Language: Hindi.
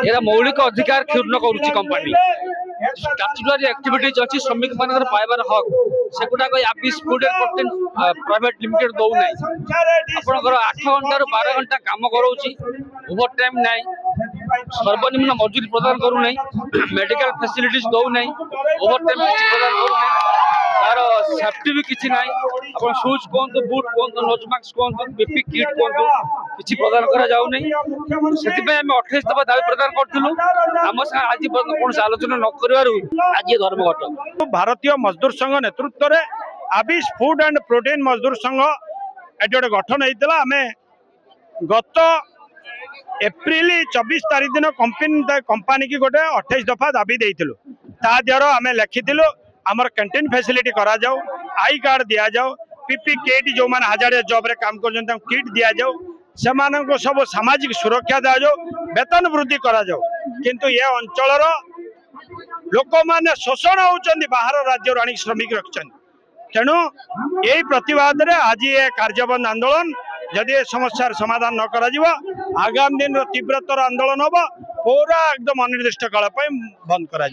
एरा मौलिक अधिकार क्षुण्ण करुच्ची कंपनी स्टाट्यूटरी एक्टिविटीज अच्छी श्रमिक मान पाइबार हक सेगुड़ा आपिस food and protein private limited दौ ना आपंकर 8 घंटा 12 घंटा काम कराऊँगी ओवर टाइम ना सर्वनिम्न मजूरी प्रदान करूना मेडिकल फैसिलिटीज दौ ना ओवर टाइम प्रदान करूना तार सेफ्टी भी किसी ना आप सुज कहतु बुट कहतु नोज मास्क कहतु बीपी किट कहतु किसी प्रदान करा जाऊ नहीं से 28 दफा दाबी प्रदान करूँ आम साथ आज कौन आलोचना न कर आज धर्मघट भारतीय मजदूर संघ नेतृत्व में आबिश फूड एंड प्रोटीन मजदूर संघ ये गोटे गठन होता आम गत एप्रिल 24 तारीख दिन कंपनी की गोटे 28 दफा दाबी देलु ताद्वारा आम लिखिलु आमर कैंटीन फैसिलिटी करा जाओ आई कार्ड दिया जाओ पीपी किट जो मैंने हाजारिया जॉब रे काम कर किट दिया जाओ से सब सामाजिक सुरक्षा दिया जाओ वेतन वृद्धि करा जाओ किंतु ये अंचल लोक मैंने शोषण होती बाहर राज्य आनी श्रमिक रखिंट तेणु यही प्रतिवाद रे आज ये कार्यबंद आंदोलन जदि ये समस्या समाधान न करा आगामी दिन तीव्रतर आंदोलन हम पूरा एकदम अनिर्दिष्ट काल बंद करा।